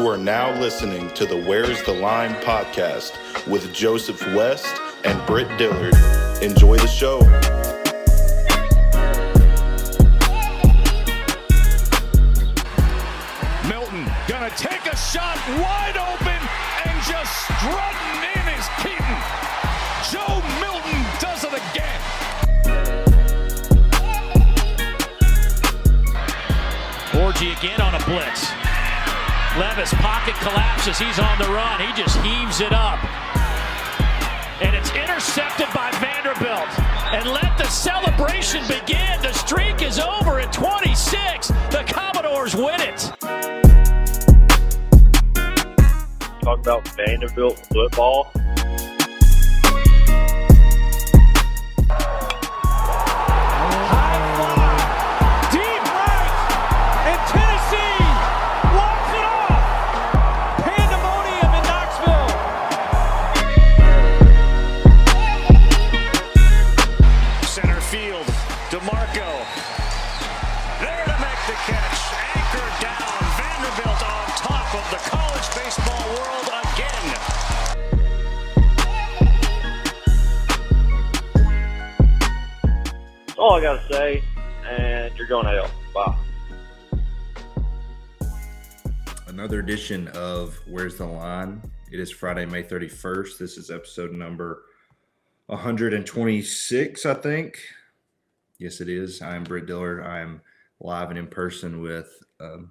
You are now listening to the Where's the Line podcast with Joseph West and Britt Dillard. Enjoy the show. Milton gonna take a shot wide open and just strutting in is Keaton. Joe Milton does it again. Orji again on a blitz. Levis pocket collapses. He's on the run. He just heaves it up. And it's intercepted by Vanderbilt. And let the celebration begin. The streak is over at 26. The Commodores win it. Talk about Vanderbilt football. All I gotta say, and you're going to hell. Bye. Another edition of Where's the Line? It is Friday, May 31st. This is episode number 126, I think. Yes, it is. I'm Britt Dillard. I'm live and in person with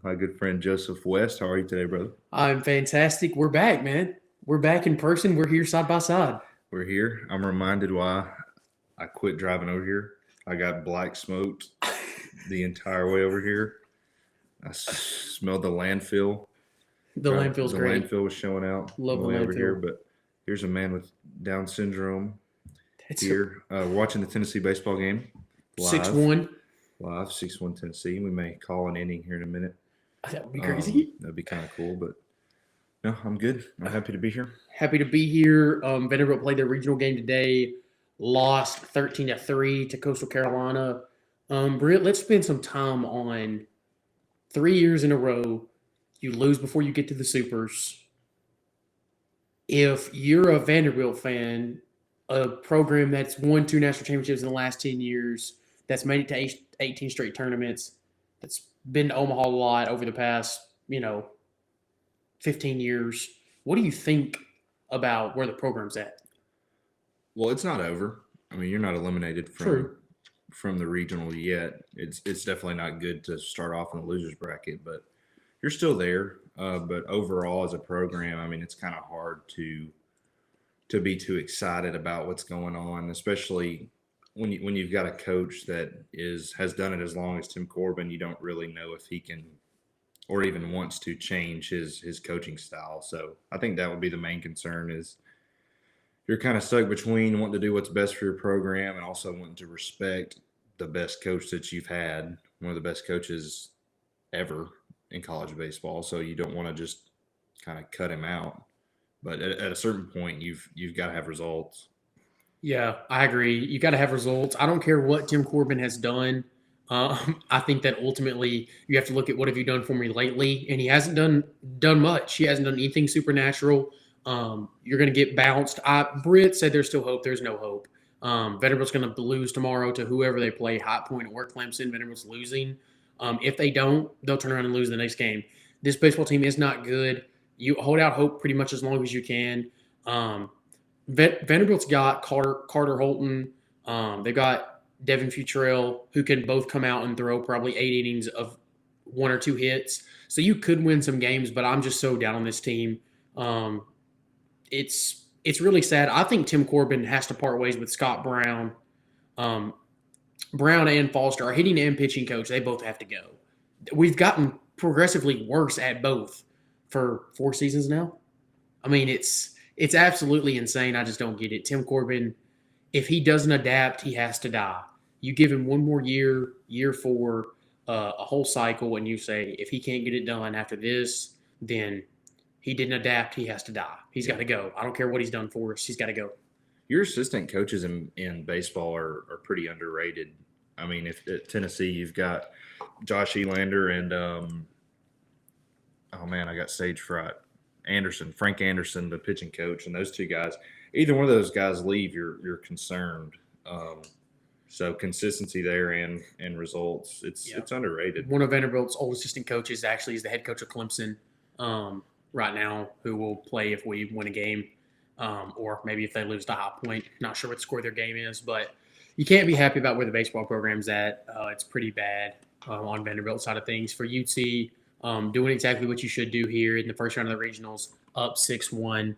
my good friend Joseph West. How are you today, brother? I'm fantastic. We're back, man. We're back in person. We're here side by side. We're here. I'm reminded why I quit driving over here. I got black smoked the entire way over here. I smelled the landfill. The landfill's great. The landfill was showing out. Love the way over landfill. here, but here's a man with Down syndrome here watching the Tennessee baseball game. 6-1. Live, 6-1 Tennessee. We may call an inning here in a minute. That would be crazy. That'd be kind of cool, but no, I'm good. I'm happy to be here. Happy to be here. Vanderbilt played their regional game today. Lost 13-3 to Coastal Carolina. Britt, let's spend some time on 3 years in a row. You lose before you get to the Supers. If you're a Vanderbilt fan, a program that's won 2 national championships in the last 10 years, that's made it to 18 straight tournaments, that's been to Omaha a lot over the past, 15 years, what do you think about where the program's at? Well, it's not over. I mean, you're not eliminated from the regional yet. It's definitely not good to start off in the losers bracket, but you're still there. But overall, as a program, I mean, it's kind of hard to be too excited about what's going on, especially when you've got a coach that has done it as long as Tim Corbin. You don't really know if he can or even wants to change his coaching style. So I think that would be the main concern is you're kind of stuck between wanting to do what's best for your program and also wanting to respect the best coach that you've had, one of the best coaches ever in college baseball. So you don't want to just kind of cut him out. But at a certain point, you've got to have results. Yeah, I agree. You got to have results. I don't care what Tim Corbin has done. I think that ultimately you have to look at what have you done for me lately, and he hasn't done much. He hasn't done anything supernatural. You're going to get bounced. Britt said there's still hope. There's no hope. Vanderbilt's going to lose tomorrow to whoever they play, High Point or Clemson. Vanderbilt's losing. If they don't, they'll turn around and lose the next game. This baseball team is not good. You hold out hope pretty much as long as you can. Vanderbilt's got Carter Holton. They've got Devin Futrell, who can both come out and throw probably 8 innings of 1 or 2 hits. So you could win some games, but I'm just so down on this team. It's really sad. I think Tim Corbin has to part ways with Scott Brown. Brown and Foster, our hitting and pitching coach, they both have to go. We've gotten progressively worse at both for 4 seasons now. I mean, it's absolutely insane. I just don't get it. Tim Corbin, if he doesn't adapt, he has to die. You give him one more year 4, a whole cycle, and you say if he can't get it done after this, then he didn't adapt. He has to die. He's got to go. I don't care what he's done for us. He's got to go. Your assistant coaches in baseball are pretty underrated. I mean, if at Tennessee you've got Josh Elander and oh man, I got stage fright. Frank Anderson, the pitching coach, and those two guys. Either one of those guys leave, you're concerned. So consistency there and results, it's underrated. One of Vanderbilt's old assistant coaches actually is the head coach of Clemson right now, who will play if we win a game, or maybe if they lose to High Point. Not sure what the score of their game is, but you can't be happy about where the baseball program's at. It's pretty bad on Vanderbilt's side of things. For UT, doing exactly what you should do here in the first round of the regionals, up 6-1.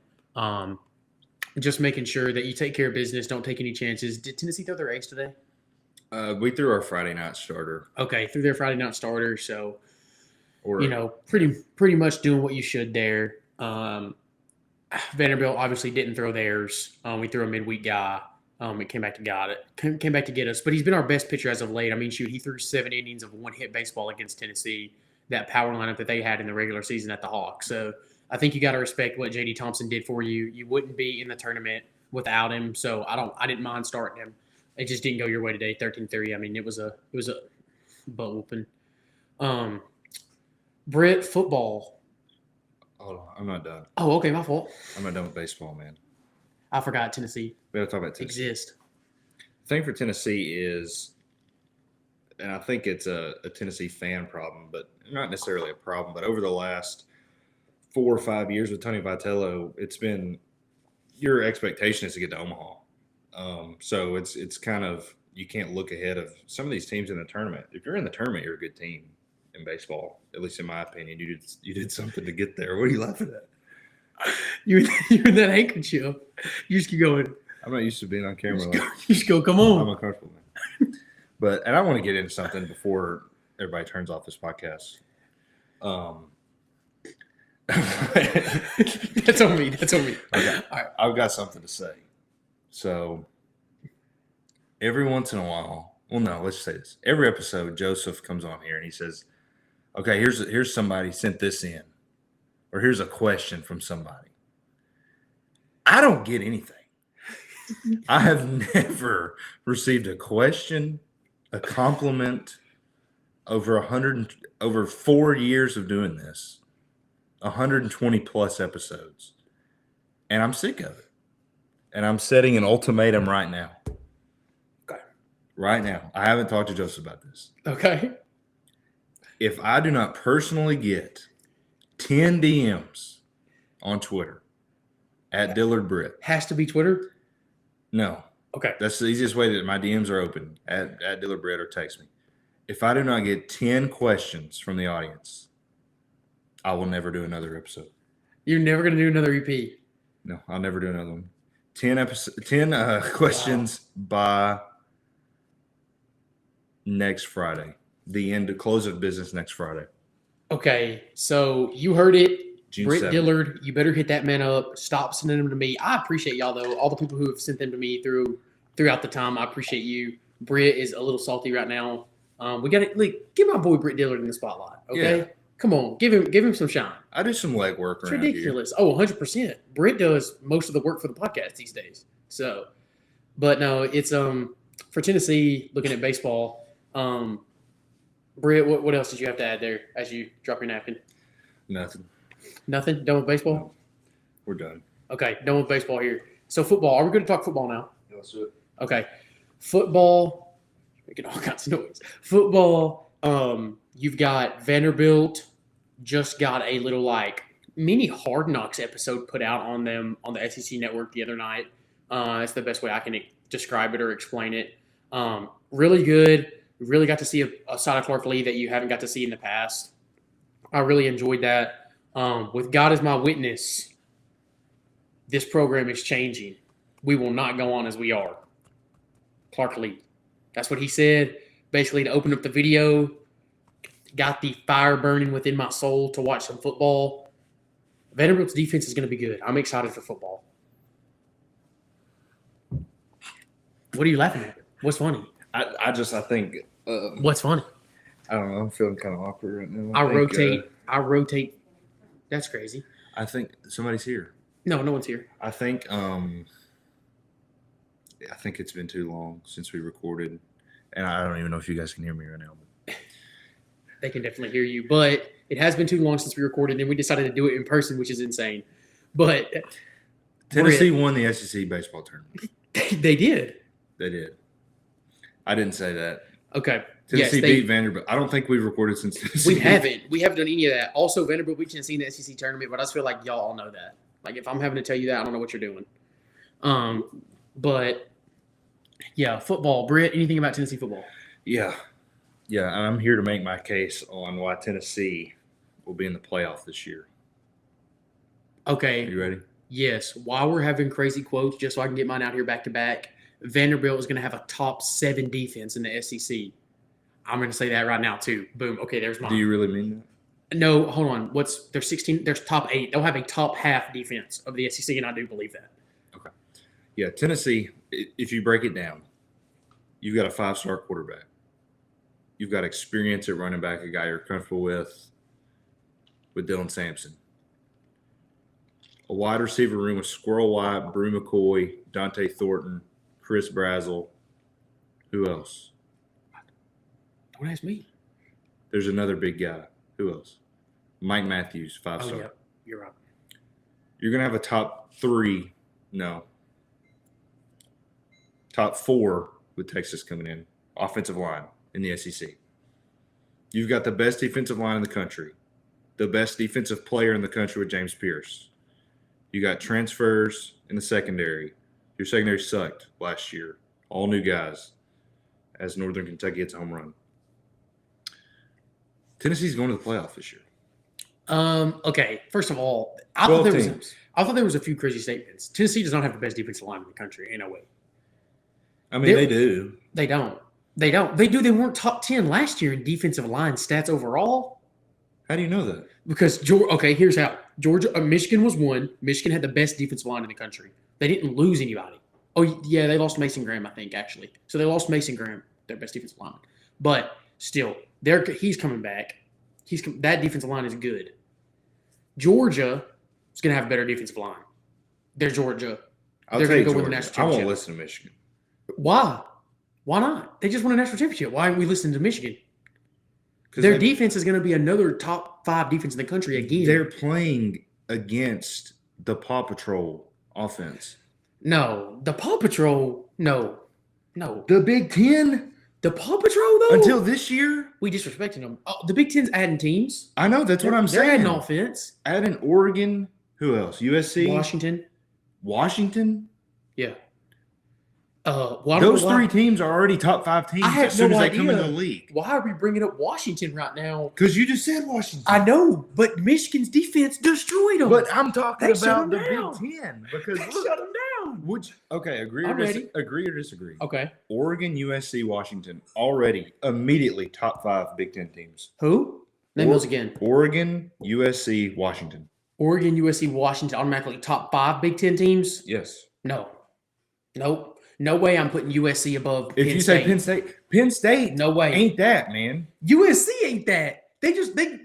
Just making sure that you take care of business, don't take any chances. Did Tennessee throw their eggs today? We threw our Friday night starter. Okay, threw their Friday night starter, so pretty much doing what you should there. Vanderbilt obviously didn't throw theirs. We threw a midweek guy. It came back to get us, but he's been our best pitcher as of late. I mean, shoot, he threw 7 innings of one-hit baseball against Tennessee, that power lineup that they had in the regular season at the Hawks. So I think you got to respect what J.D. Thompson did for you. You wouldn't be in the tournament without him, so I didn't mind starting him. It just didn't go your way today, 13-3. I mean, it was a butt whooping. Britt, football. Hold on, I'm not done. Oh, okay, my fault. I'm not done with baseball, man. I forgot Tennessee. We got to talk about Tennessee. Exist. The thing for Tennessee is, and I think it's a Tennessee fan problem, but not necessarily a problem, but over the last 4 or 5 years with Tony Vitello, it's been your expectation is to get to Omaha. So it's kind of, you can't look ahead of some of these teams in the tournament. If you're in the tournament, you're a good team in baseball, at least in my opinion. You did something to get there. What are you laughing at? You're in that handkerchief. You just keep going. I'm not used to being on camera. You just go, come on. I'm uncomfortable, man. And I want to get into something before everybody turns off this podcast. That's on me. Okay. Okay. All right. I've got something to say. So every once in a while, well, no, let's say this. Every episode, Joseph comes on here and he says, okay, here's somebody sent this in, or here's a question from somebody. I don't get anything. I have never received a question, a compliment over 4 years of doing this, 120 plus episodes. And I'm sick of it. And I'm setting an ultimatum right now. Okay. Right now. I haven't talked to Joseph about this. Okay. If I do not personally get 10 DMs on Twitter at Dillard Britt. Has to be Twitter? No. Okay. That's the easiest way that my DMs are open at Dillard Britt, or text me. If I do not get 10 questions from the audience, I will never do another episode. You're never going to do another EP? No, I'll never do another one. 10 questions by next Friday. The end of close of business next Friday. Okay, so you heard it. June Britt 7th. Dillard, you better hit that man up. Stop sending them to me. I appreciate y'all, though. All the people who have sent them to me throughout the time, I appreciate you. Britt is a little salty right now. We got to get my boy Britt Dillard in the spotlight, okay? Yeah. Come on, give him some shine. I do some legwork It's around ridiculous. Oh, 100%. Britt does most of the work for the podcast these days. So, but no, it's for Tennessee, looking at baseball. Britt, what else did you have to add there as you drop your napkin? here. Nothing. Nothing? Done with baseball? No. We're done. Okay, done with baseball here. So football. Are we going to talk football now? Yeah, let's do it. Okay. Football. Making all kinds of noise. Football. You've got Vanderbilt just got a little mini Hard Knocks episode put out on them on the SEC network the other night. That's the best way I can describe it or explain it. Really good. We really got to see a side of Clark Lee that you haven't got to see in the past. I really enjoyed that. With God as my witness, this program is changing. We will not go on as we are. Clark Lee. That's what he said. Basically, to open up the video, got the fire burning within my soul to watch some football. Vanderbilt's defense is going to be good. I'm excited for football. What are you laughing at? What's funny? I think. What's funny? I don't know. I'm feeling kind of awkward right now. I rotate. That's crazy. I think somebody's here. No one's here. I think it's been too long since we recorded, and I don't even know if you guys can hear me right now. They can definitely hear you. But It has been too long since we recorded, and we decided to do it in person, which is insane. But Tennessee won the SEC baseball tournament. they did. They did. I didn't say that. Okay. Tennessee beat Vanderbilt. I don't think we've recorded since Tennessee. We haven't. We haven't done any of that. Also, Vanderbilt beat Tennessee in the SEC tournament, but I just feel like y'all all know that. Like, if I'm having to tell you that, I don't know what you're doing. But, yeah, football. Britt, anything about Tennessee football? Yeah. Yeah, I'm here to make my case on why Tennessee will be in the playoff this year. Okay. Are you ready? Yes. While we're having crazy quotes, just so I can get mine out here back to back, Vanderbilt is going to have a top 7 defense in the SEC. I'm going to say that right now, too. Boom. Okay, there's mine. Do you really mean that? No, hold on. There's 16. There's top 8. They'll have a top half defense of the SEC, and I do believe that. Okay. Yeah, Tennessee, if you break it down, you've got a 5-star quarterback. You've got experience at running back, a guy you're comfortable with Dylan Sampson. A wide receiver room with Squirrel White, Brew McCoy, Dante Thornton, Chris Brazel. Who else? Don't ask me. There's another big guy. Who else? Mike Matthews, 5-star. Oh, yeah. You're right. You're going to have a top 3. No. Top 4 with Texas coming in. Offensive line in the SEC. You've got the best defensive line in the country. The best defensive player in the country with James Pierce. You got transfers in the secondary. Your secondary sucked last year. All new guys as Northern Kentucky hits a home run. Tennessee's going to the playoff this year. Okay. First of all, I thought there was a few crazy statements. Tennessee does not have the best defensive line in the country. Ain't no way. I mean, they do. They don't. They don't. They do. They weren't top 10 last year in defensive line stats overall. How do you know that? Because here's how. Michigan was 1. Michigan had the best defensive line in the country. They didn't lose anybody. Oh yeah, they lost Mason Graham, I think, actually. So they lost Mason Graham, their best defensive lineman. But still, he's coming back. That defensive line is good. Georgia is going to have a better defensive line. They're Georgia. They're going to go win the national I championship. won't listen to Michigan. Why? Why not? They just won a national championship. Why aren't we listening to Michigan? Their defense is going to be another top 5 defense in the country again. They're playing against the Paw Patrol offense. No. The Paw Patrol, no. The Big Ten? The Paw Patrol, though? Until this year? We disrespecting them. Oh, the Big Ten's adding teams. I know. That's what I'm saying. They're adding offense. Adding Oregon. Who else? USC? Washington? Yeah. Those 3 teams are already top 5 teams as soon as they come into the league. Why are we bringing up Washington right now? Because you just said Washington. I know, but Michigan's defense destroyed them. But I'm talking They about the shut 'em down. Big Ten. Because Shut look, them down. agree I'm ready. or disagree? Okay. Oregon, USC, Washington, already immediately top 5 Big Ten teams. Who? Name those again. Oregon, USC, Washington. Oregon, USC, Washington, automatically top 5 Big Ten teams? Yes. No. Nope. No way I'm putting USC above If you say Penn State, no way. Ain't that, man? USC ain't that. They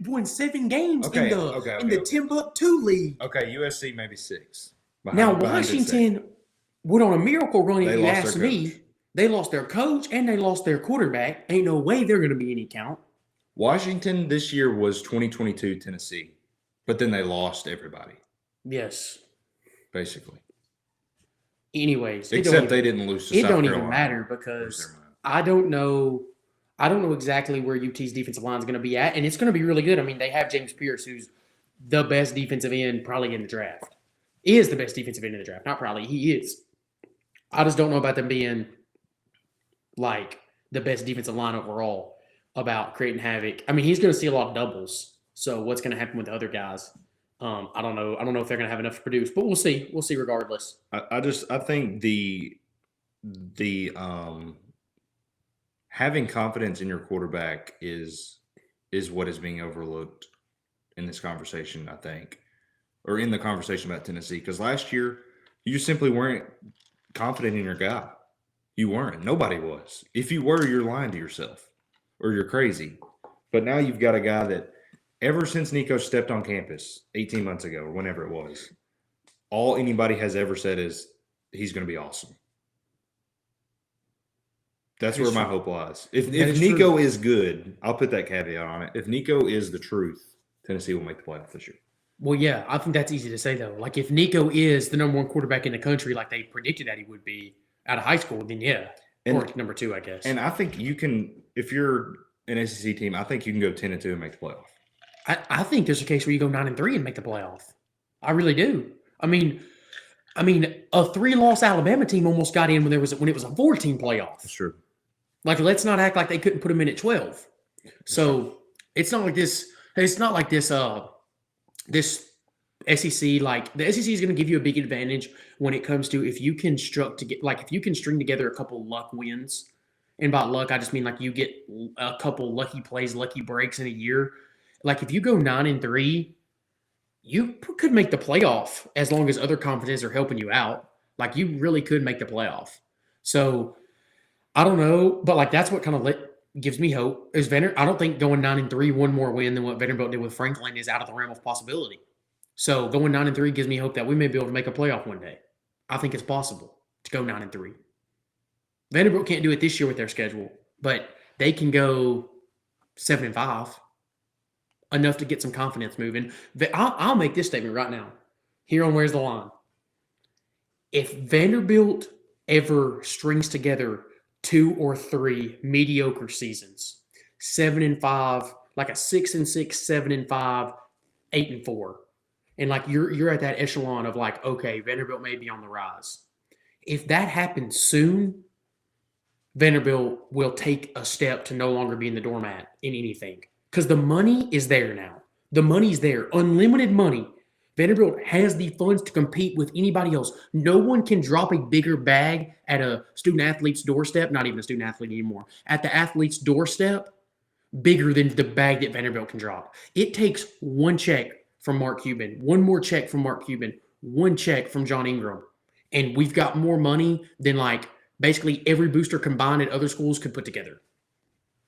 won 7 games in the Timbuktu League. Okay, USC maybe 6. Now Washington went on a miracle run. If you lost ask their me, coach. they lost their coach and they lost their quarterback. Ain't no way they're going to be any count. Washington this year was 2022 Tennessee, but then they lost everybody, Yes. basically. Anyways, Except they didn't lose to It South don't Carolina. even matter because I don't know exactly where UT's defensive line is going to be at, and it's going to be really good. I mean, they have James Pierce, who's the best defensive end probably in the draft. He is the best defensive end in the draft. Not probably. He is. I just don't know about them being like the best defensive line overall about creating havoc. I mean, he's going to see a lot of doubles. So what's going to happen with the other guys? I don't know. I don't know if they're going to have enough to produce, but we'll see. We'll see regardless. I think the having confidence in your quarterback is what is being overlooked in this conversation, I think, or in the conversation about Tennessee. Because last year, you just simply weren't confident in your guy. You weren't. Nobody was. If you were, you're lying to yourself or you're crazy. But now you've got a guy that ever since Nico stepped on campus 18 months ago or whenever it was, all anybody has ever said is he's going to be awesome. That's where my hope lies. If Nico is good, I'll put that caveat on it. If Nico is the truth, Tennessee will make the playoff this year. Well, yeah, I think that's easy to say though. Like if Nico is the number one quarterback in the country, like they predicted that he would be out of high school, then yeah, or number 2, I guess. And I think you can, if you're an SEC team, I think you can go 10-2 and make the playoff. I think there's a case where you go 9-3 and make the playoff. I really do. I mean, a 3-loss Alabama team almost got in when it was a 4-team playoff. That's true. Like, let's not act like they couldn't put them in at 12. So it's not like this. It's not like this. This SEC, like the SEC is going to give you a big advantage when it comes to if you can if you can string together a couple luck wins. And by luck, I just mean like you get a couple lucky plays, lucky breaks in a year. Like if you go 9-3, you could make the playoff as long as other conferences are helping you out. Like you really could make the playoff. So I don't know, but like that's what kind of gives me hope. Is I don't think going 9-3, one more win than what Vanderbilt did with Franklin is out of the realm of possibility. So going 9-3 gives me hope that we may be able to make a playoff one day. I think it's possible to go 9-3. Vanderbilt can't do it this year with their schedule, but they can go 7-5, enough to get some confidence moving. I'll make this statement right now. Here on Where's the Line. If Vanderbilt ever strings together 2 or 3 mediocre seasons, 7-5, like a 6-6, 7-5, 8-4, and like you're at that echelon of like, okay, Vanderbilt may be on the rise. If that happens soon, Vanderbilt will take a step to no longer be in the doormat in anything because the money is there now. The money's there, unlimited money. Vanderbilt has the funds to compete with anybody else. No one can drop a bigger bag at a student-athlete's doorstep, not even a student-athlete anymore, at the athlete's doorstep, bigger than the bag that Vanderbilt can drop. It takes one check from Mark Cuban, one more check from Mark Cuban, one check from John Ingram, and we've got more money than like basically every booster combined at other schools could put together.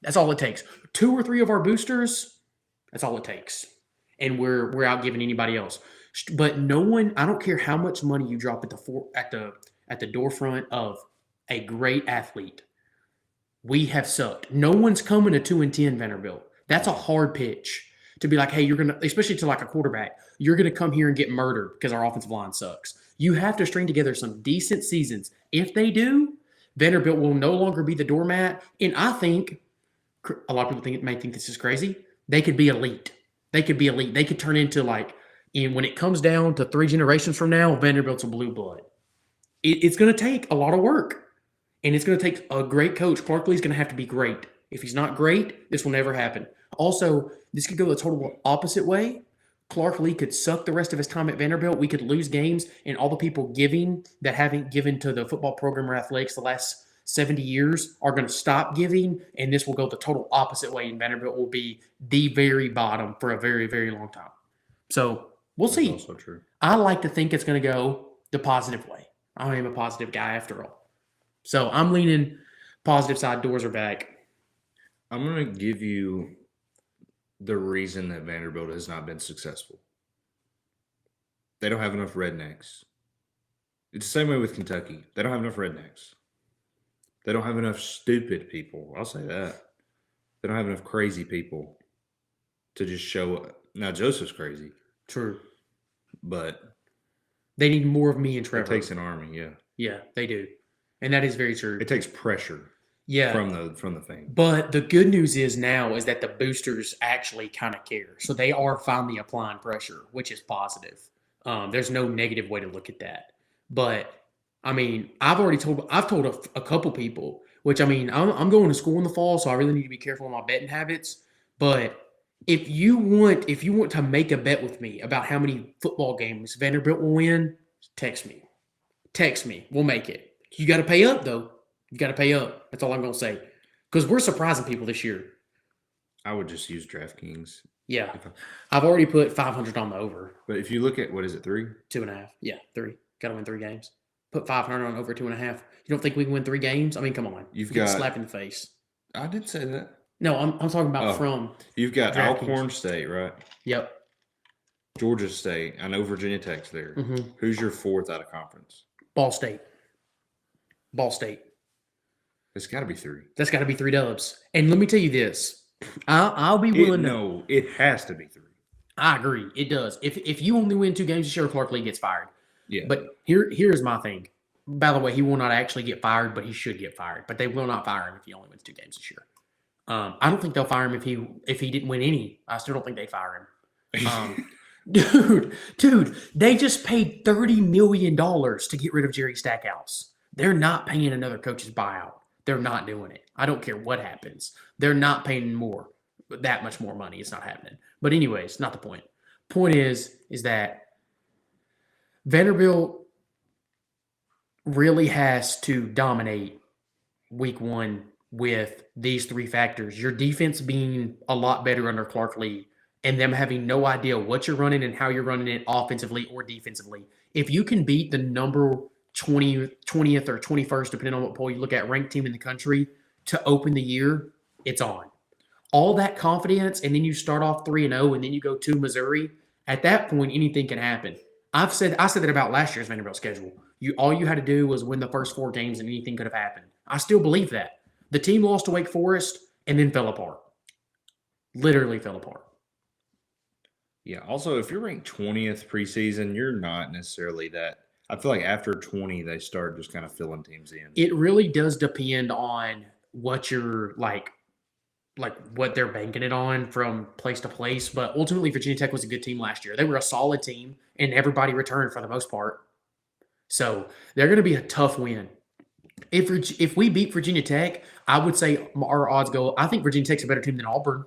That's all it takes. 2 or 3 of our boosters, that's all it takes. And we're outgiving anybody else. But no one, I don't care how much money you drop at the door front of a great athlete. We have sucked. No one's coming to 2-10 Vanderbilt. That's a hard pitch to be like, hey, you're gonna, especially to like a quarterback, you're gonna come here and get murdered because our offensive line sucks. You have to string together some decent seasons. If they do, Vanderbilt will no longer be the doormat. And I think a lot of people may think this is crazy. They could be elite. They could be elite. They could turn into like, when it comes down to 3 generations from now, Vanderbilt's a blue blood. It's going to take a lot of work, and it's going to take a great coach. Clark Lee's going to have to be great. If he's not great, this will never happen. Also, this could go the total opposite way. Clark Lee could suck the rest of his time at Vanderbilt. We could lose games, and all the people giving that haven't given to the football program or athletics the last 70 years are going to stop giving, and this will go the total opposite way, and Vanderbilt will be the very bottom for a very, very long time. So we'll see. That's also true. I like to think it's going to go the positive way. I am a positive guy after all. So I'm leaning positive side. Doors are back. I'm going to give you the reason that Vanderbilt has not been successful. They don't have enough rednecks. It's the same way with Kentucky. They don't have enough rednecks. They don't have enough stupid people. I'll say that. They don't have enough crazy people to just show up. Now, Joseph's crazy. True. But they need more of me and Trevor. It takes an army, yeah. Yeah, they do. And that is very true. It takes pressure. Yeah. From the thing. But the good news is now is that the boosters actually kind of care. So they are finally applying pressure, which is positive. There's no negative way to look at that. But I mean, I've told a couple people, which I mean, I'm going to school in the fall, so I really need to be careful with my betting habits. But if you want to make a bet with me about how many football games Vanderbilt will win, text me. Text me. We'll make it. You got to pay up though. You got to pay up. That's all I'm going to say. Because we're surprising people this year. I would just use DraftKings. Yeah. I've already put 500 on the over. But if you look at, what is it, 3? 2.5. Yeah, 3. Got to win 3 games. Put 500 on over 2.5. You don't think we can win 3 games? I mean, come on. You've got got slap in the face. I did say that. No, I'm talking about from. You've got DraftKings. Alcorn State, right? Yep. Georgia State. I know Virginia Tech's there. Mm-hmm. Who's your 4th out of conference? Ball State. It's got to be 3. That's got to be 3 dubs. And let me tell you this. I'll be willing to. No, it has to be 3. I agree. It does. If you only win 2 games this year, Clark Lee gets fired. Yeah. But here's my thing. By the way, he will not actually get fired, but he should get fired. But they will not fire him if he only wins 2 games this year. I don't think they'll fire him if he didn't win any. I still don't think they fire him. Dude, they just paid $30 million to get rid of Jerry Stackhouse. They're not paying another coach's buyout. They're not doing it. I don't care what happens. They're not paying that much more money. It's not happening. But anyways, not the point. Point is that Vanderbilt really has to dominate week 1 with these 3 factors. Your defense being a lot better under Clark Lee and them having no idea what you're running and how you're running it offensively or defensively. If you can beat the number 20th or 21st, depending on what poll you look at, ranked team in the country to open the year, it's on. All that confidence, and then you start off 3-0, and then you go to Missouri. At that point, anything can happen. I said that about last year's Vanderbilt schedule. All you had to do was win the first 4 games, and anything could have happened. I still believe that. The team lost to Wake Forest and then fell apart. Literally fell apart. Yeah. Also, if you're ranked 20th preseason, you're not necessarily that. I feel like after 20, they start just kind of filling teams in. It really does depend on what you're like what they're banking it on from place to place. But ultimately, Virginia Tech was a good team last year. They were a solid team, and everybody returned for the most part. So they're going to be a tough win. If we beat Virginia Tech, I would say our odds go. I think Virginia Tech's a better team than Auburn.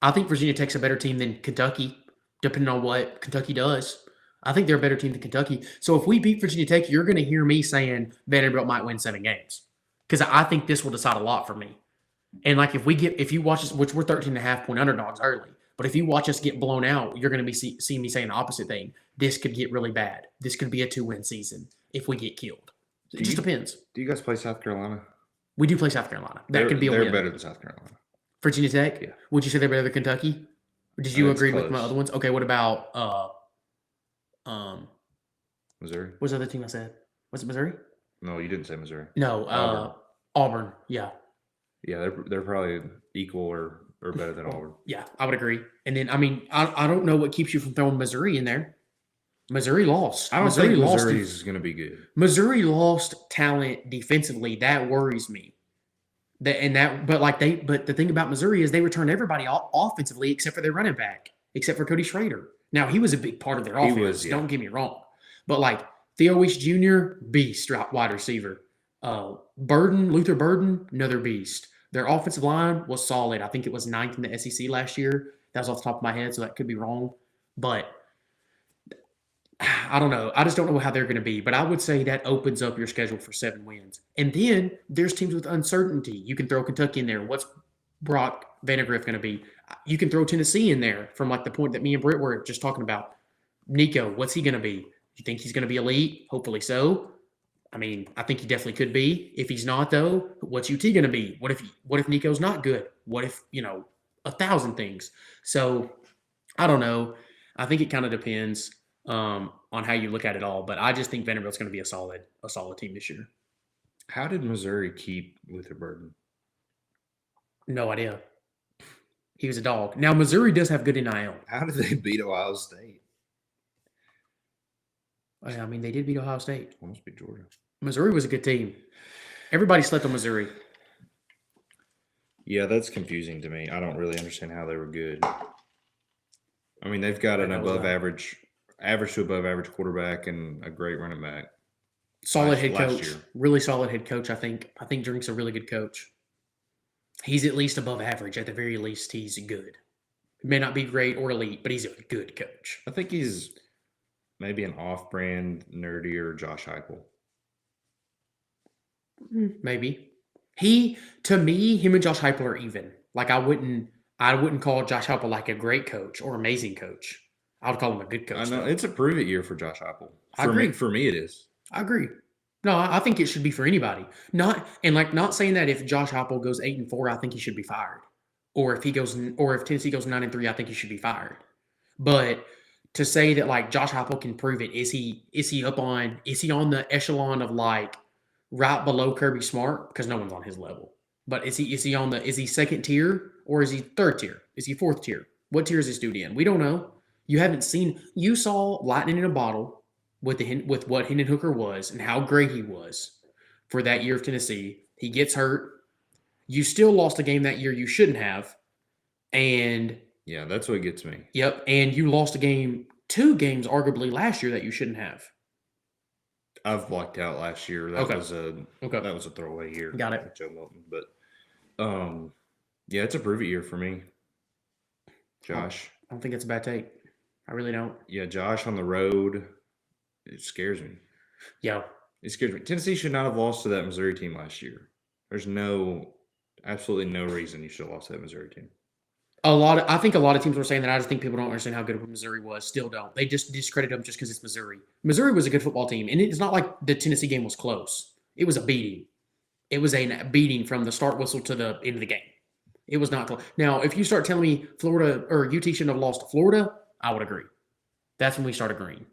I think Virginia Tech's a better team than Kentucky, depending on what Kentucky does. I think they're a better team than Kentucky. So if we beat Virginia Tech, you're going to hear me saying Vanderbilt might win 7 games because I think this will decide a lot for me. And like if you watch us, which we're 13.5-point underdogs early, but if you watch us get blown out, you're going to be see me saying the opposite thing. This could get really bad. This could be a 2-win season if we get killed. It just depends. Do you guys play South Carolina? We do play South Carolina. That could be a win. They're better than South Carolina. Virginia Tech? Yeah. Would you say they're better than Kentucky? Or did you agree close. with my other ones? Okay, what about Missouri? what's the other team I said? Was it Missouri? No, you didn't say Missouri. No, Auburn. Yeah. Yeah, they're probably equal or better than Auburn. Yeah, I would agree. And then, I mean, I don't know what keeps you from throwing Missouri in there. Missouri lost. I don't think Missouri's going to be good. Missouri lost talent defensively. That worries me. But the thing about Missouri is they returned everybody offensively except for their running back, except for Cody Schrader. Now he was a big part of their offense. Don't get me wrong, but like Theo Weiss Jr., beast wide receiver. Luther Burden, another beast. Their offensive line was solid. I think it was 9th in the SEC last year. That was off the top of my head, so that could be wrong. But I don't know. I just don't know how they're going to be. But I would say that opens up your schedule for 7 wins. And then there's teams with uncertainty. You can throw Kentucky in there. What's Brock Vandagriff going to be? You can throw Tennessee in there from like the point that me and Britt were just talking about. Nico, what's he going to be? You think he's going to be elite? Hopefully so. I mean, I think he definitely could be. If he's not, though, what's UT going to be? What if Nico's not good? What if, 1,000 things? So I don't know. I think it kind of depends on how you look at it all. But I just think Vanderbilt's going to be a solid team this year. How did Missouri keep Luther Burden? No idea. He was a dog. Now, Missouri does have good NIL. How did they beat Ohio State? I mean, they did beat Ohio State. Well, must be Georgia. Missouri was a good team. Everybody slept on Missouri. Yeah, that's confusing to me. I don't really understand how they were good. I mean, they've got an average to above average quarterback and a great running back. Solid head last coach. year. Really solid head coach, I think. I think Drink's a really good coach. He's at least above average. At the very least, he's good. He may not be great or elite, but he's a good coach. I think he's maybe an off-brand, nerdier Josh Heupel. Maybe. To me, him and Josh Heupel are even. Like I wouldn't call Josh Heupel like a great coach or amazing coach. I would call him a good coach. I know it's a prove it year for Josh Heupel. I agree. For me, it is. I agree. No, I think it should be for anybody. Not saying that if Josh Heupel goes 8-4, I think he should be if Tennessee goes 9-3, I think he should be fired. But to say that like Josh Heupel can prove it, is he on the echelon of like right below Kirby Smart? Because no one's on his level. But is he second tier or is he third tier? Is he fourth tier? What tier is this dude in? We don't know. You haven't seen. You saw lightning in a bottle with what Hendon Hooker was and how great he was for that year of Tennessee. He gets hurt. You still lost a game that year you shouldn't have, and Yeah, that's what gets me. yep, and you lost a game, 2 games arguably last year that you shouldn't have. I've blocked out last year. That Okay. was a Okay. that was a throwaway year. Got it. with Joe Milton, but yeah, it's a prove it year for me. Josh, I don't think it's a bad take. I really don't. yeah, Josh on the road, it scares me. Yeah. It scares me. Tennessee should not have lost to that Missouri team last year. There's absolutely no reason you should have lost to that Missouri team. I think a lot of teams were saying that. I just think people don't understand how good Missouri was. Still don't. They just discredit them just because it's Missouri. Missouri was a good football team, and it's not like the Tennessee game was close. It was a beating. It was a beating from the start whistle to the end of the game. It was not close. Now, if you start telling me Florida or UT shouldn't have lost to Florida, I would agree. That's when we start agreeing.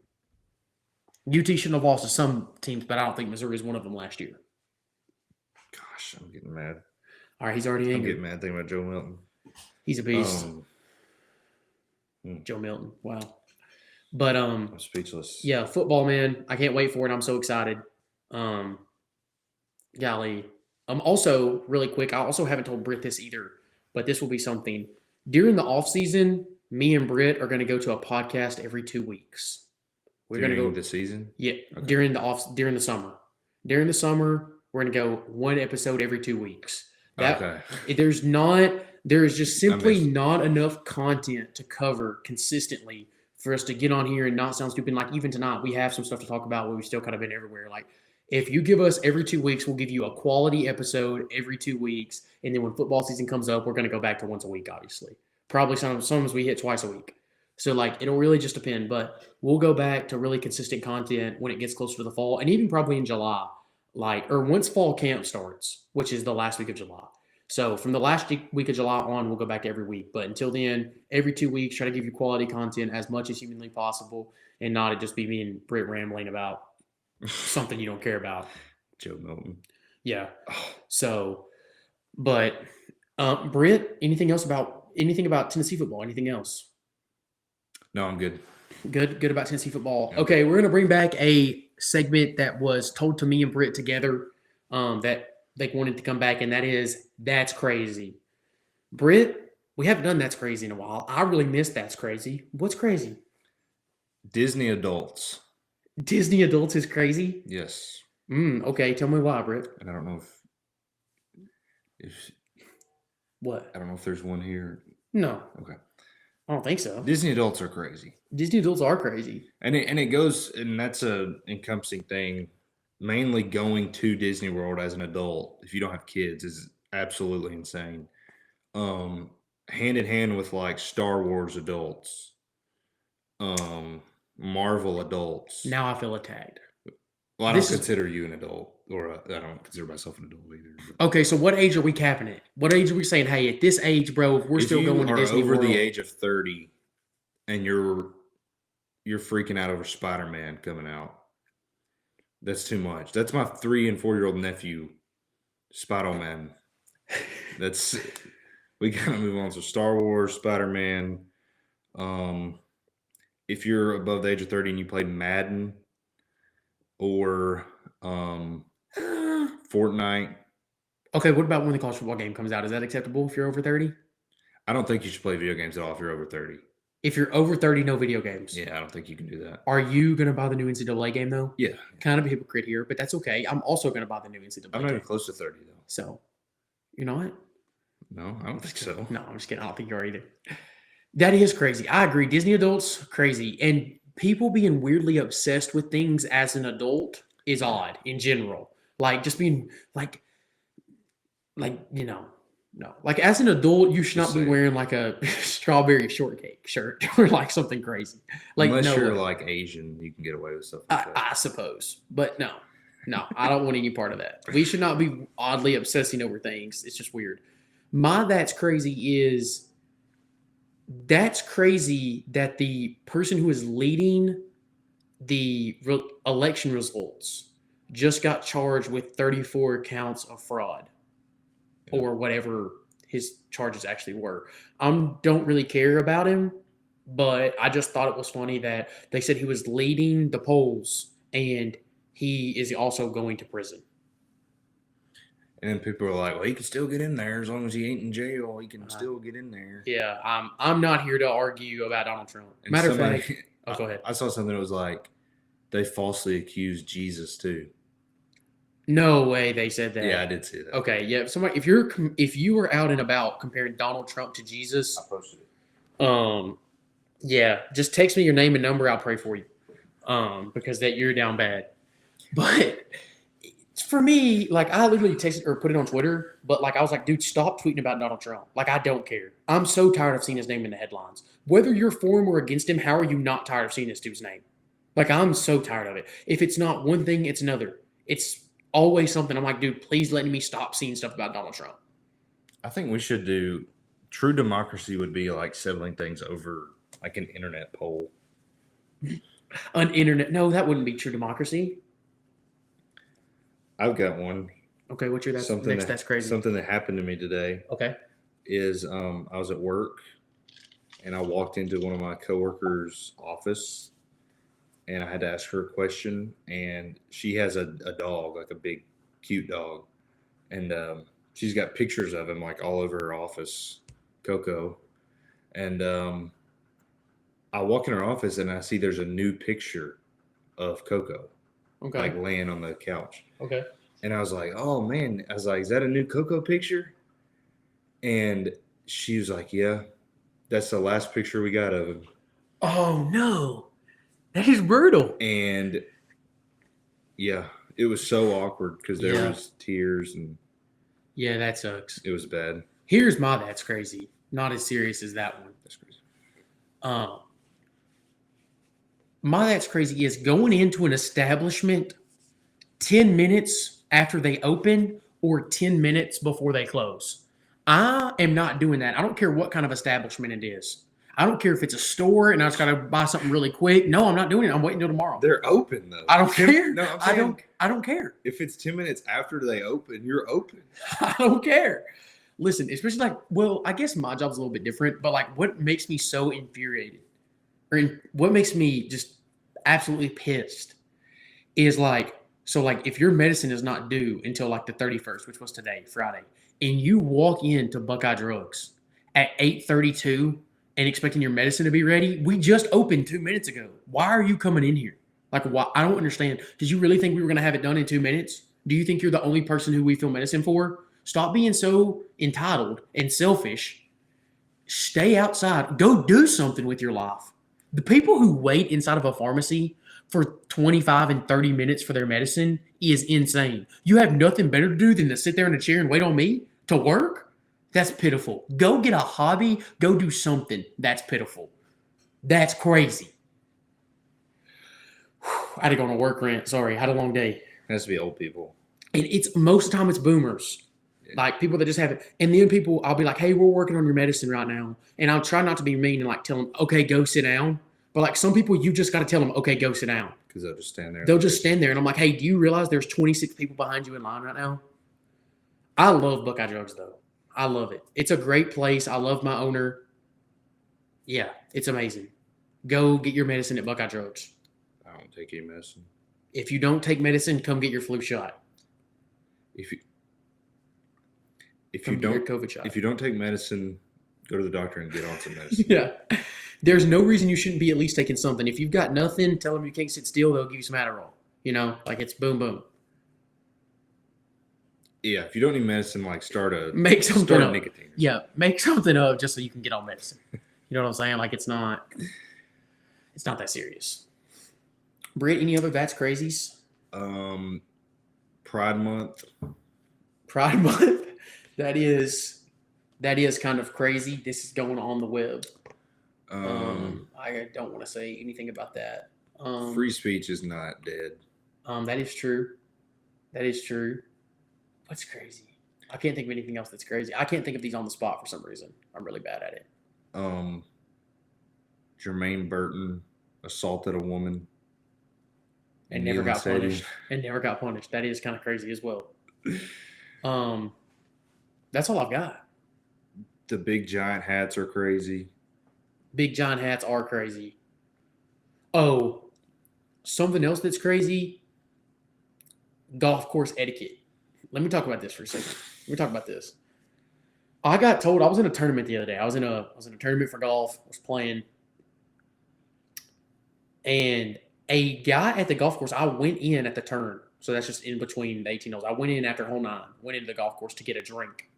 UT shouldn't have lost to some teams, but I don't think Missouri is one of them last year. Gosh, I'm getting mad. All right, he's already I'm angry. getting mad thinking about Joe Milton. He's a beast. Joe Milton. Wow. But I'm speechless. yeah, football, man. I can't wait for it. I'm so excited. Golly. Also, really quick, I also haven't told Britt this either, but this will be something. During the off season, me and Britt are going to go to a podcast every 2 weeks. We're going to go this season. Yeah, Okay. during the summer. During the summer, we're going to go 1 episode every 2 weeks. Okay. There is just simply missed- not enough content to cover consistently for us to get on here and not sound stupid. Like even tonight, we have some stuff to talk about, but we've still kind of been everywhere. Like if you give us every 2 weeks, we'll give you a quality episode every 2 weeks. And then when football season comes up, we're going to go back to once a week, obviously. Probably sometimes we hit twice a week. So like it'll really just depend, but we'll go back to really consistent content when it gets closer to the fall, and even probably in July, or once fall camp starts, which is the last week of July. So from the last week of July on, we'll go back every week. But until then, every 2 weeks, try to give you quality content as much as humanly possible, and not it just be me and Britt rambling about something you don't care about. Joe Milton. Yeah. So, but Britt, anything about Tennessee football? Anything else? No, I'm good. Good about Tennessee football. Yeah. Okay, we're going to bring back a segment that was told to me and Britt together that they wanted to come back, and that is That's Crazy. Britt, we haven't done That's Crazy in a while. I really missed That's Crazy. What's crazy? Disney adults. Disney adults is crazy? Yes. Okay, tell me why, Britt. And I don't know if What? I don't know if there's one here. No, Okay. I don't think so. Disney adults are crazy. Disney adults are crazy. And it goes, and that's a encompassing thing. Mainly going to Disney World as an adult, if you don't have kids, is absolutely insane. Hand in hand with like Star Wars adults, Marvel adults. Now I feel attacked. Well, I don't this is- consider you an adult, or I don't consider myself an adult either. Okay, so what age are we capping it? What age are we saying, hey, at this age, bro, if we're If still you going to are Disney over World? the age of 30, and you're freaking out over Spider-Man coming out, that's too much. That's my 3 and 4-year-old nephew, Spider-Man. We gotta move on. So Star Wars, Spider-Man. If you're above the age of 30 and you play Madden or Fortnite, Okay, what about when the college football game comes out? Is that acceptable if you're over 30? I don't think you should play video games at all if you're over 30. If you're over 30, no video games. Yeah, I don't think you can do that. Are you going to buy the new NCAA game, though? Yeah. Kind of a hypocrite here, but that's okay. I'm also going to buy the new NCAA I'm not game. even close to 30 though. So, you're not? No, I don't think so. No, I'm just kidding. I don't think you are either. That is crazy. I agree. Disney adults, crazy. And people being weirdly obsessed with things as an adult is odd in general. Like, just being like, no. Like, as an adult, you should not Just be saying. wearing like a strawberry shortcake shirt or like something crazy. Like, Unless no you're way. like Asian, you can get away with stuff like that. I suppose. But no, I don't want any part of that. We should not be oddly obsessing over things. It's just weird. That's crazy that the person who is leading the election results just got charged with 34 counts of fraud or whatever his charges actually were. Don't really care about him. But I just thought it was funny that they said he was leading the polls and he is also going to prison. And then people are like, well, he can still get in there as long as he ain't in jail. He can still get in there. Yeah, I'm not here to argue about Donald Trump. And Matter of fact, go ahead. I saw something that was like, they falsely accused Jesus too. No way they said that. Yeah, I did see that. Okay, yeah. Somebody, if you were out and about comparing Donald Trump to Jesus, I posted it. yeah, just text me your name and number. I'll pray for you, because that you're down bad. But for me, like I literally texted or put it on Twitter, but like I was like, dude, stop tweeting about Donald Trump. Like I don't care. I'm so tired of seeing his name in the headlines. Whether you're for him or against him, how are you not tired of seeing this dude's name? Like I'm so tired of it. If it's not one thing, it's another. It's always something. I'm like, dude, please let me stop seeing stuff about Donald Trump. I think we should do true democracy would be like settling things over like an internet poll. No, that wouldn't be true democracy. I've got one. Okay, what's your that's crazy. Something that happened to me today Okay. is I was at work and I walked into one of my coworkers' office and I had to ask her a question, and she has a dog, like a big cute dog, and she's got pictures of him like all over her office, Coco. And I walk in her office and I see there's a new picture of Coco, Okay. like laying on the couch. Okay. And I was like, oh man, I was like, is that a new Coco picture? And she was like, yeah, that's the last picture we got of him. Oh no. That is brutal. And yeah, it was so awkward because there was tears and Yeah, that sucks. it was bad. Here's my that's crazy. Not as serious as that one. That's crazy. My that's crazy is going into an establishment 10 minutes after they open or 10 minutes before they close. I am not doing that. I don't care what kind of establishment it is. I don't care if it's a store and I just got to buy something really quick. No, I'm not doing it. I'm waiting till tomorrow. They're open though. I don't care. No, I'm saying, I don't care. if it's 10 minutes after they open, you're open. I don't care. Listen, especially like, well, I guess my job's a little bit different, but like what makes me so infuriated or what makes me just absolutely pissed is like, so like if your medicine is not due until like the 31st, which was today, Friday, and you walk into Buckeye Drugs at 8:32 and expecting your medicine to be ready, we just opened 2 minutes ago. Why are you coming in here? Like, why? I don't understand. Did you really think we were going to have it done in 2 minutes? Do you think you're the only person who we fill medicine for? Stop being so entitled and selfish. Stay outside. Go do something with your life. The people who wait inside of a pharmacy for 25 and 30 minutes for their medicine is insane. You have nothing better to do than to sit there in a chair and wait on me to work? That's pitiful. Go get a hobby. Go do something. That's pitiful. That's crazy. I had to go on a work rant. Sorry. I had a long day. It has to be old people. And it's most of the time it's boomers. Like people that just have it. And then people, I'll be like, hey, we're working on your medicine right now. And I'll try not to be mean and like tell them, okay, go sit down. But like some people, you just got to tell them, okay, go sit down. Because they'll just stand there. They'll just stand there. And I'm like, hey, do you realize there's 26 people behind you in line right now? I love Buckeye Drugs though. I love it. It's a great place. I love my owner. Yeah, it's amazing. Go get your medicine at Buckeye Drugs. I don't take any medicine. If you don't take medicine, come get your flu shot. If you Come get your don't COVID shot. if you don't take medicine, go to the doctor and get on some medicine. Yeah. There's no reason you shouldn't be at least taking something. If you've got nothing, tell them you can't sit still. They'll give you some Adderall. You know, like it's boom, boom. Yeah, if you don't need medicine, like start a Up. nicotine. Yeah, make something up just so you can get on medicine. You know what I'm saying? Like it's not that serious. Britt, any other that's crazies? Pride Month. Pride Month. That is kind of crazy. This is going on the web. I don't want to say anything about that. Free speech is not dead. That is true. That is true. What's crazy? I can't think of anything else that's crazy. I can't think of these on the spot for some reason. I'm really bad at it. Jermaine Burton assaulted a woman And never got punished. And never got punished. That is kind of crazy as well. That's all I've got. The big giant hats are crazy. Big John hats are crazy. Oh, something else that's crazy, golf course etiquette. Let me talk about this for a second. Let me talk about this. I got told I was in a tournament the other day. I was in a tournament for golf. I was playing. And a guy at the golf course, I went in at the turn. So that's just in between the 18 holes. I went in after hole 9, went into the golf course to get a drink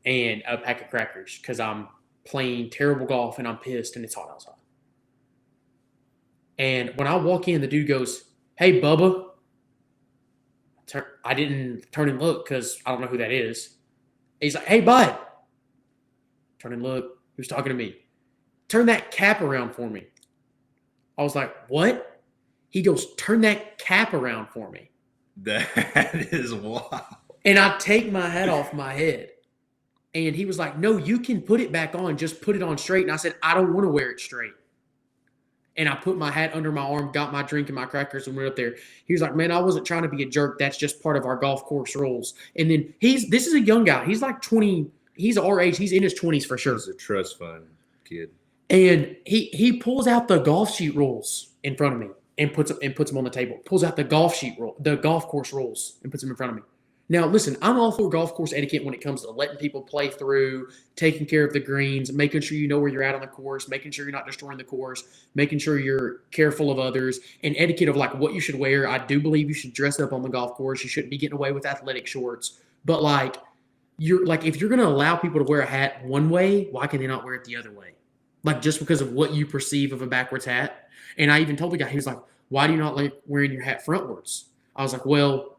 and a pack of crackers because I'm playing terrible golf and I'm pissed and it's hot outside. And when I walk in, the dude goes, "Hey, Bubba." I didn't turn and look because I don't know who that is. He's like, "Hey, bud." Turn and look. He was talking to me. "Turn that cap around for me." I was like, "What?" He goes, "Turn that cap around for me." That is wild. And I take my hat off my head. And he was like, "No, you can put it back on. Just put it on straight." And I said, "I don't want to wear it straight." And I put my hat under my arm, got my drink and my crackers, and went up there. He was like, "Man, I wasn't trying to be a jerk. That's just part of our golf course rules." And then this is a young guy. He's like 20. He's our age. He's in his 20s for sure. He's a trust fund kid. And he pulls out the golf sheet rules in front of me and puts them on the table. Pulls out the golf course rules and puts them in front of me. Now, listen, I'm all for golf course etiquette when it comes to letting people play through, taking care of the greens, making sure you know where you're at on the course, making sure you're not destroying the course, making sure you're careful of others, and etiquette of like what you should wear. I do believe you should dress up on the golf course. You shouldn't be getting away with athletic shorts. But like, if you're going to allow people to wear a hat one way, why can they not wear it the other way? Like just because of what you perceive of a backwards hat. And I even told the guy, he was like, "Why do you not like wearing your hat frontwards?" I was like, "Well,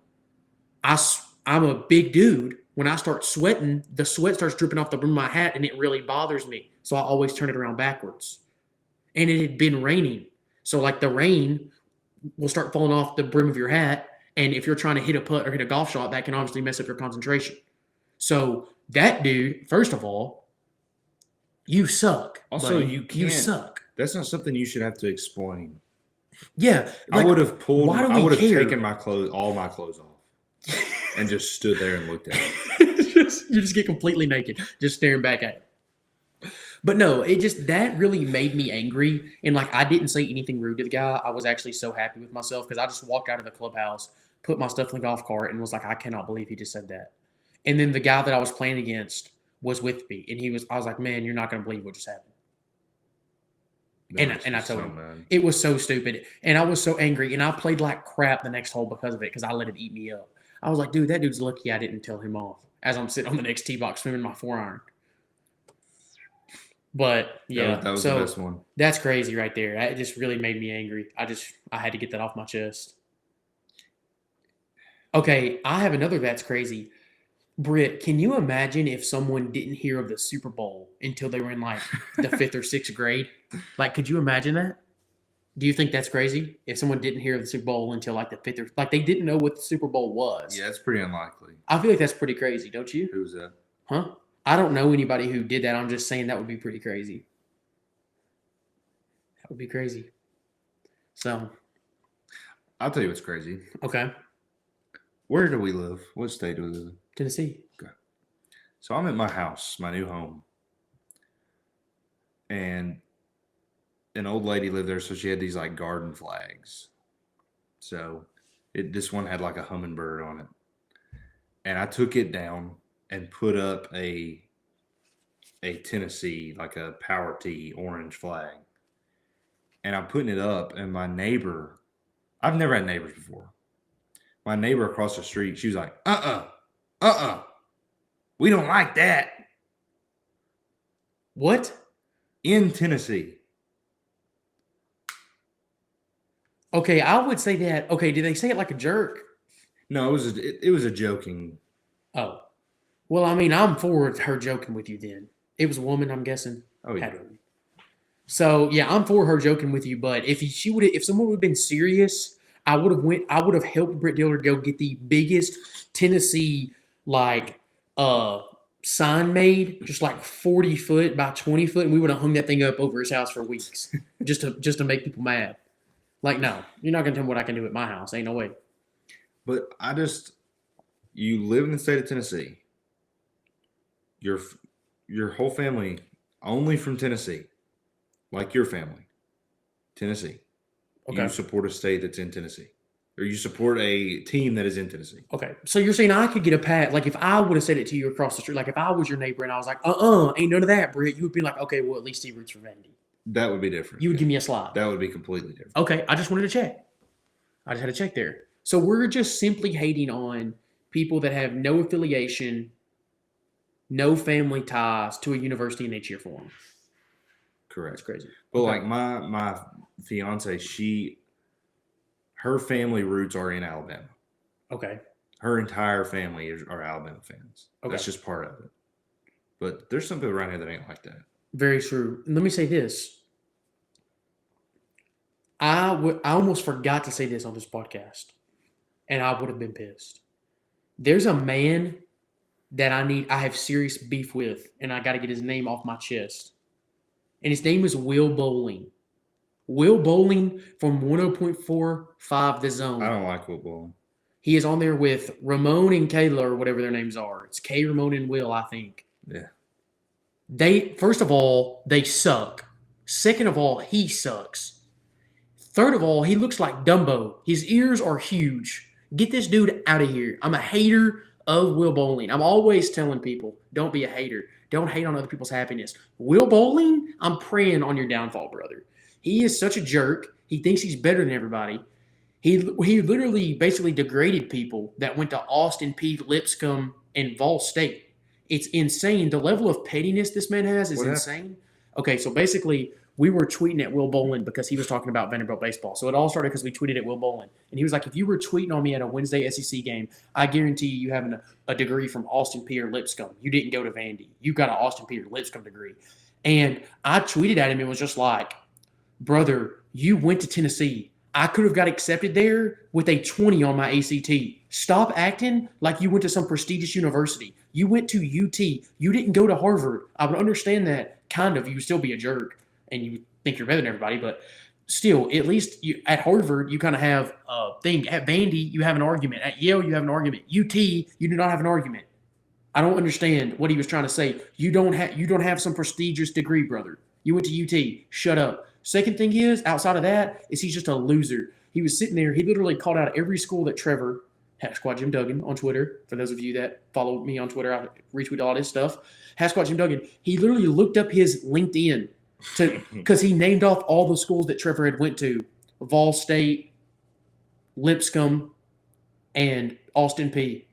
I'm a big dude. When I start sweating, the sweat starts dripping off the brim of my hat and it really bothers me. So I always turn it around backwards." And it had been raining. So like the rain will start falling off the brim of your hat. And if you're trying to hit a putt or hit a golf shot, that can obviously mess up your concentration. So that dude, first of all, you suck. Also, buddy. you suck. That's not something you should have to explain. Yeah. I would have why do we I would have care? taken all my clothes off and just stood there and looked at it. You just get completely naked, just staring back at it. But no, that really made me angry. And like, I didn't say anything rude to the guy. I was actually so happy with myself because I just walked out of the clubhouse, put my stuff in the golf cart, and was like, I cannot believe he just said that. And then the guy that I was playing against was with me, and I was like, "Man, you're not going to believe what just happened." And I told him it was so stupid, and I was so angry, and I played like crap the next hole because of it, because I let it eat me up. I was like, "Dude, that dude's lucky I didn't tell him off." As I'm sitting on the next tee box swimming my 4-iron. But yeah, that was the best one. That's crazy right there. It just really made me angry. I had to get that off my chest. Okay, I have another that's crazy. Britt, can you imagine if someone didn't hear of the Super Bowl until they were in like the 5th or 6th grade? Like, could you imagine that? Do you think that's crazy? If someone didn't hear of the Super Bowl until like the 5th or like they didn't know what the Super Bowl was? Yeah, that's pretty unlikely. I feel like that's pretty crazy, don't you? Who's that? Huh? I don't know anybody who did that. I'm just saying that would be pretty crazy. That would be crazy. So, I'll tell you what's crazy. Okay. Where do we live? What state do we live in? Tennessee. Okay. So I'm at my house, my new home. And an old lady lived there, so she had these like garden flags. So this one had like a hummingbird on it. And I took it down and put up a Tennessee, like a Power T orange flag. And I'm putting it up, and my neighbor, I've never had neighbors before. My neighbor across the street, she was like, we don't like that. What? In Tennessee. Okay, I would say that. Okay, did they say it like a jerk? No, it was a joking. Oh. Well, I mean, I'm for her joking with you then. It was a woman, I'm guessing. Oh, yeah. So, yeah, I'm for her joking with you, but if someone would have been serious, I would have helped Britt Diller go get the biggest Tennessee like sign made, just like 40 foot by 20 foot, and we would have hung that thing up over his house for weeks just to make people mad. Like, no, you're not gonna tell me what I can do at my house. Ain't no way. But you live in the state of Tennessee. Your whole family Only from Tennessee, like your family. Tennessee. Okay. You support a state that's in Tennessee. Or you support a team that is in Tennessee. Okay. So you're saying I could get a pat, like if I would have said it to you across the street, like if I was your neighbor and I was like, ain't none of that, Britt, you would be like, okay, well, at least he roots for Vandy. That would be different. You would give me a slide. That would be completely different. Okay. I just wanted to check. I just had to check there. So we're just simply hating on people that have no affiliation, no family ties to a university, and they cheer for them. Correct. That's crazy. But Okay. like my fiance, her family roots are in Alabama. Okay. Her entire family are Alabama fans. Okay. That's just part of it. But there's some people around here that ain't like that. Very true. And let me say this. I almost forgot to say this on this podcast, and I would have been pissed. There's a man that I have serious beef with, and I got to get his name off my chest. And his name is Will Bowling. Will Bowling from 100.45 The Zone. I don't like football. He is on there with Ramon and Kayla or whatever their names are. It's K, Ramon, and Will, I think. Yeah. First of all, they suck. Second of all, he sucks. Third of all, he looks like Dumbo. His ears are huge. Get this dude out of here. I'm a hater of Will Bowling. I'm always telling people, don't be a hater. Don't hate on other people's happiness. Will Bowling, I'm praying on your downfall, brother. He is such a jerk. He thinks he's better than everybody. He literally basically degraded people that went to Austin Peay, Lipscomb, and Vol State. It's insane. The level of pettiness this man has is What insane. Okay, so basically, we were tweeting at Will Bowling because he was talking about Vanderbilt baseball. So it all started because we tweeted at Will Bowling. And he was like, if you were tweeting on me at a Wednesday SEC game, I guarantee you having a degree from Austin Peay or Lipscomb. You didn't go to Vandy. You got an Austin Peay or Lipscomb degree. And I tweeted at him and was just like, brother, you went to Tennessee. I could have got accepted there with a 20 on my ACT. Stop acting like you went to some prestigious university. You went to UT. You didn't go to Harvard. I would understand that, kind of. You would still be a jerk, and you think you're better than everybody. But still, at least at Harvard, you kind of have a thing. At Vandy, you have an argument. At Yale, you have an argument. UT, you do not have an argument. I don't understand what he was trying to say. You don't have some prestigious degree, brother. You went to UT. Shut up. Second thing is, outside of that, is he's just a loser. He was sitting there. He literally called out every school that Trevor, Squad Jim Duggan on Twitter. For those of you that follow me on Twitter, I retweet all this stuff. Squad Jim Duggan. He literally looked up his LinkedIn because he named off all the schools that Trevor had went to: Vol State, Lipscomb, and Austin Peay.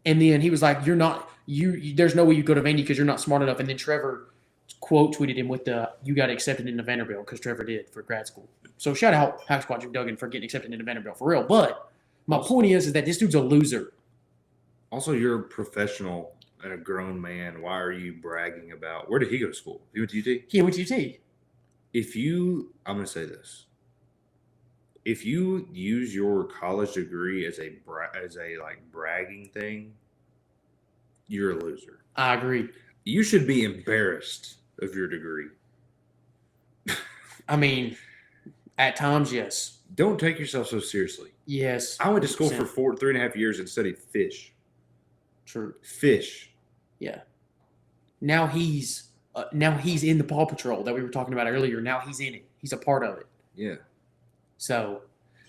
And then he was like, "You're not you. There's no way you go to Vandy because you're not smart enough." And then Trevor quote tweeted him with the "you got accepted into Vanderbilt" because Trevor did for grad school. So shout out Hack Squad Jim Duggan for getting accepted into Vanderbilt for real. But my point is that this dude's a loser. Also, you're a professional and a grown man. Why are you bragging about? Where did he go to school? He went to UT? He went to UT. I'm going to say this. If you use your college degree as a like bragging thing, you're a loser. I agree. You should be embarrassed of your degree. I mean, at times, yes. Don't take yourself so seriously. Yes. I went to school 100%. for 3.5 years and studied fish. True. Fish. Yeah. Now he's in the Paw Patrol that we were talking about earlier. Now he's in it. He's a part of it. Yeah. So,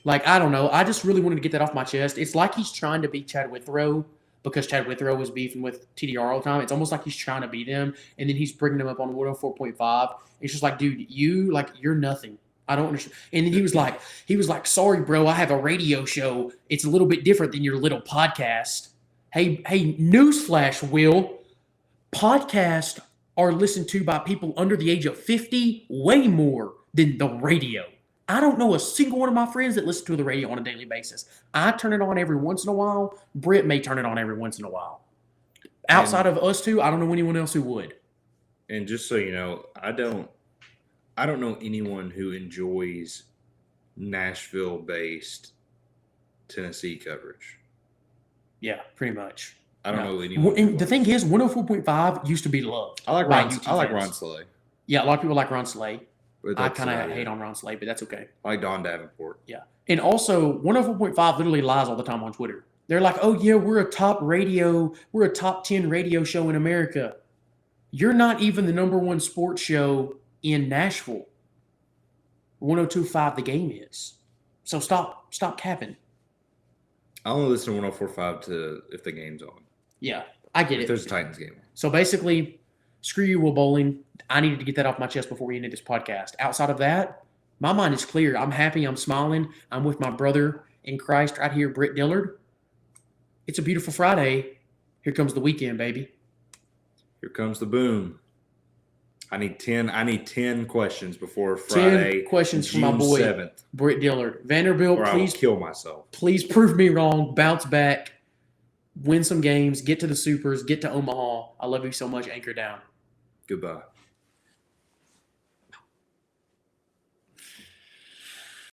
like, I don't know. I just really wanted to get that off my chest. It's like he's trying to be Chad Withrow because Chad Withrow was beefing with TDR all the time. It's almost like he's trying to be them, and then he's bringing them up on 104.5. It's just like, dude, you're nothing. I don't understand. And then he was like, sorry, bro, I have a radio show. It's a little bit different than your little podcast. Hey, newsflash, Will. Podcasts are listened to by people under the age of 50 way more than the radio. I don't know a single one of my friends that listen to the radio on a daily basis. I turn it on every once in a while. Britt may turn it on every once in a while. Outside of us two, I don't know anyone else who would. And just so you know, I don't know anyone who enjoys Nashville-based Tennessee coverage. Yeah, pretty much. I don't know anyone. And the thing is, 104.5 used to be loved. I like by Ron. UT I like fans. Ron Slay. Yeah, a lot of people like Ron Slay. But I that's kind of about hate it. on Ron Slay, but that's okay. I like Don Davenport. Yeah. And also, 104.5 literally lies all the time on Twitter. They're like, oh, yeah, we're a top 10 radio show in America. You're not even the number one sports show in Nashville. 102.5 The Game is. So stop capping. I only listen to 104.5 to if the game's on. Yeah, I get If it. there's a Titans game. So basically, screw you, Will Bowling. I needed to get that off my chest before we ended this podcast. Outside of that, my mind is clear. I'm happy. I'm smiling. I'm with my brother in Christ right here, Britt Dillard. It's a beautiful Friday. Here comes the weekend, baby. Here comes the boom. I need 10 questions before Friday. 10 questions June from my boy, 7th, Britt Dillard. Vanderbilt, or I will please kill myself. Please prove me wrong. Bounce back. Win some games. Get to the Supers. Get to Omaha. I love you so much. Anchor down. Goodbye.